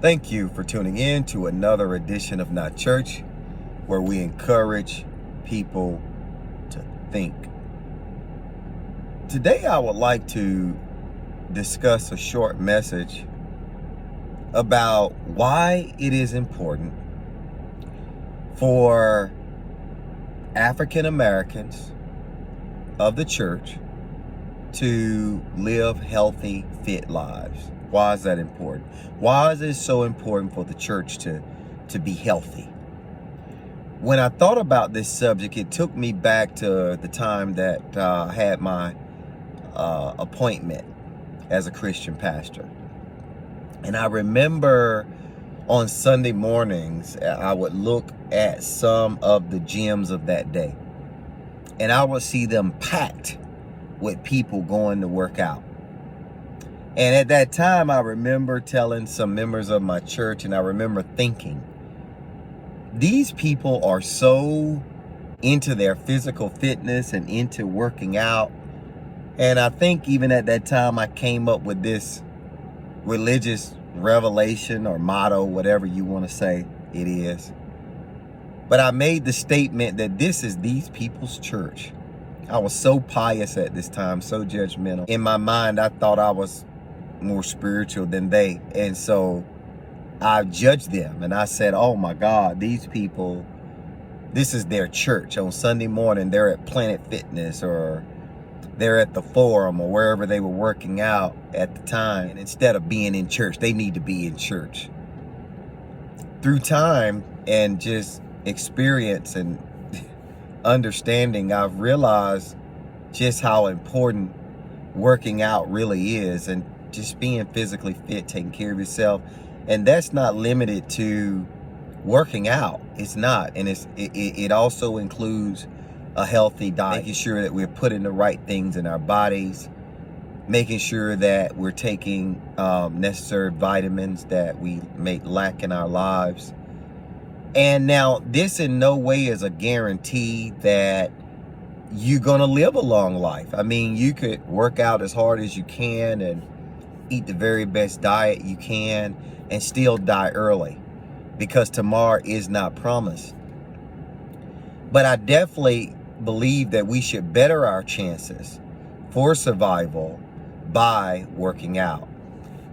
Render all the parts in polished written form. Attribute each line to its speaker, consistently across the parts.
Speaker 1: Thank you for tuning in to another edition of Not Church, where we encourage people to think. Today, I would like to discuss a short message about why it is important for African Americans of the church to live healthy, fit lives. Why is that important? Why is it so important for the church to be healthy? When I thought about this subject, it took me back to the time that I had my appointment as a Christian pastor. And I remember on Sunday mornings, I would look at some of the gyms of that day, and I would see them packed with people going to work out. And at that time, I remember telling some members of my church, and I remember thinking, these people are so into their physical fitness and into working out. And I think even at that time, I came up with this religious revelation or motto, whatever you want to say it is. But I made the statement that this is these people's church. I was so pious at this time, so judgmental. In my mind, I thought I was more spiritual than they. And so I judged them and I said, oh my God, these people, this is their church. On Sunday morning, they're at Planet Fitness or they're at the Forum or wherever they were working out at the time. And instead of being in church, they need to be in church. Through time and just experience and understanding, I've realized just how important working out really is, and just being physically fit, taking care of yourself. And that's not limited to working out. It's not. And it also includes a healthy diet, making sure that we're putting the right things in our bodies, making sure that we're taking necessary vitamins that we may lack in our lives. And now this in no way is a guarantee that you're going to live a long life. I mean, you could work out as hard as you can and eat the very best diet you can and still die early, because tomorrow is not promised. But I definitely believe that we should better our chances for survival by working out.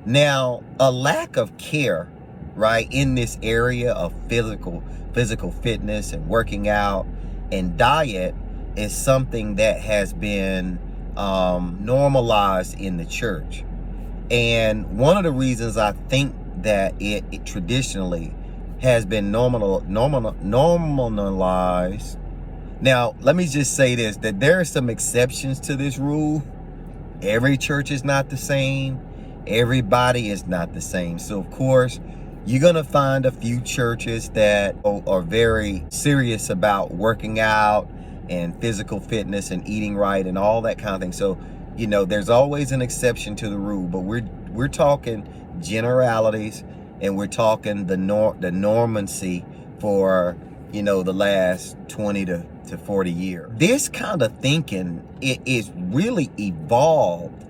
Speaker 1: Now, a lack of care, right, in this area of physical fitness and working out and diet is something that has been normalized in the church. And one of the reasons I think that it traditionally has been normalized. Now, let me just say this, that there are some exceptions to this rule. Every church is not the same. Everybody is not the same. So, of course, you're going to find a few churches that are very serious about working out and physical fitness and eating right and all that kind of thing. So, you know, there's always an exception to the rule, but we're talking generalities, and we're talking the normancy for, you know, the last 20 to 40 years. This kind of thinking, it is really evolved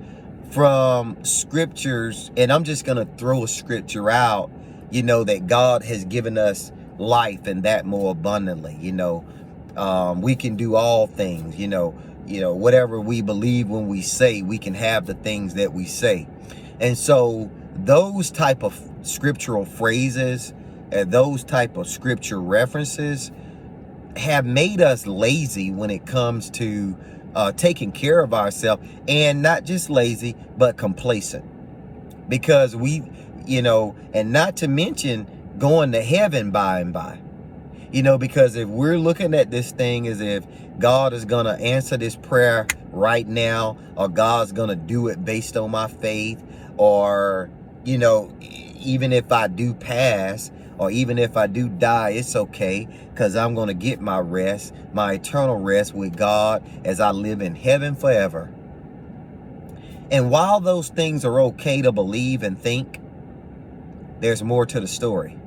Speaker 1: from scriptures, and I'm just going to throw a scripture out, you know, that God has given us life and that more abundantly. You know, we can do all things, you know, whatever we believe when we say, we can have the things that we say. And so those type of scriptural phrases and those type of scripture references have made us lazy when it comes to taking care of ourselves, and not just lazy, but complacent, because we, you know, and not to mention going to heaven by and by. You know, because if we're looking at this thing as if God is going to answer this prayer right now, or God's going to do it based on my faith, or, you know, even if I do pass, or even if I do die, it's okay, because I'm going to get my rest, my eternal rest with God as I live in heaven forever. And while those things are okay to believe and think, there's more to the story.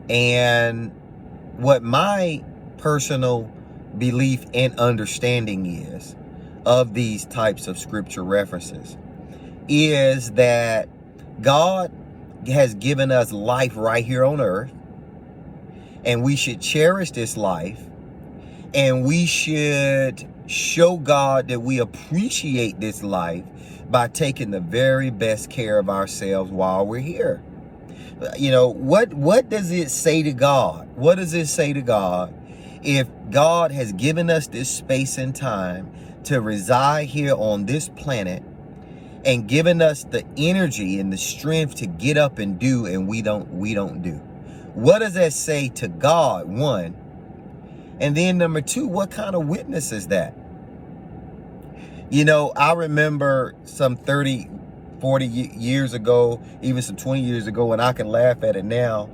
Speaker 1: And what my personal belief and understanding is of these types of scripture references is that God has given us life right here on earth, and we should cherish this life, and we should show God that we appreciate this life by taking the very best care of ourselves while we're here. You know, what does it say to God? What does it say to God if God has given us this space and time to reside here on this planet and given us the energy and the strength to get up and do, and we don't do? What does that say to God, one? And then number two, what kind of witness is that? You know, I remember some 30, 40 years ago, even some 20 years ago, and I can laugh at it now.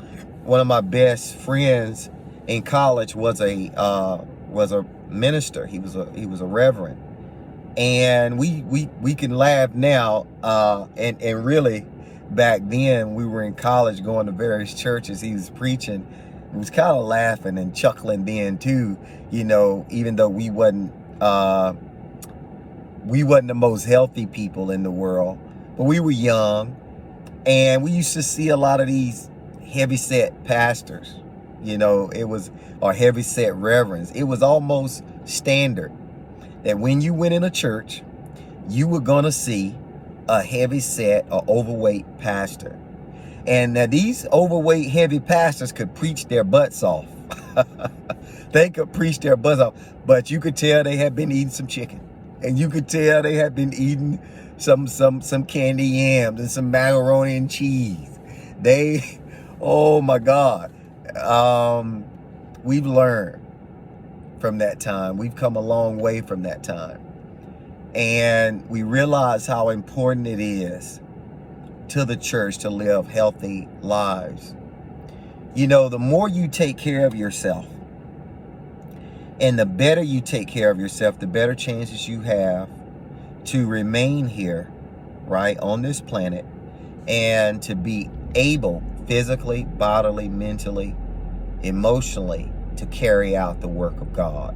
Speaker 1: One of my best friends in college was a minister. He was a reverend, and we can laugh now. And really, back then we were in college, going to various churches. He was preaching. We was kind of laughing and chuckling then too. You know, even though we wasn't the most healthy people in the world. But we were young, and we used to see a lot of these heavy-set pastors, you know, or heavy-set reverends. It was almost standard that when you went in a church, you were going to see a heavy-set or overweight pastor. And now these overweight, heavy pastors could preach their butts off. They could preach their butts off, but you could tell they had been eating some chicken. And you could tell they had been eating some candy yams and some macaroni and cheese. Oh my God. We've learned from that time. We've come a long way from that time. And we realize how important it is to the church to live healthy lives. You know, the more you take care of yourself, and the better you take care of yourself, the better chances you have to remain here, right, on this planet, and to be able physically, bodily, mentally, emotionally to carry out the work of God.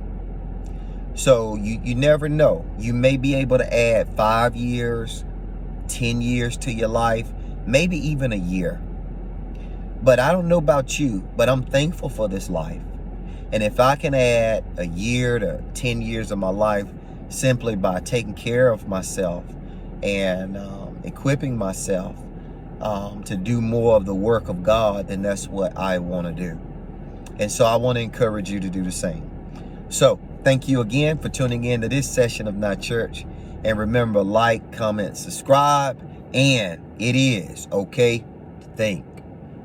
Speaker 1: So you never know. You may be able to add 5 years, 10 years to your life, maybe even a year. But I don't know about you, but I'm thankful for this life. And if I can add a year to 10 years of my life simply by taking care of myself and equipping myself to do more of the work of God, then that's what I want to do. And so I want to encourage you to do the same. So thank you again for tuning in to this session of Not Church. And remember, like, comment, subscribe, and it is okay to think.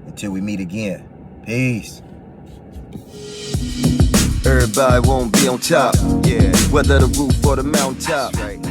Speaker 1: Until we meet again. Peace. Everybody won't be on top, yeah. Whether the roof or the mountaintop, right.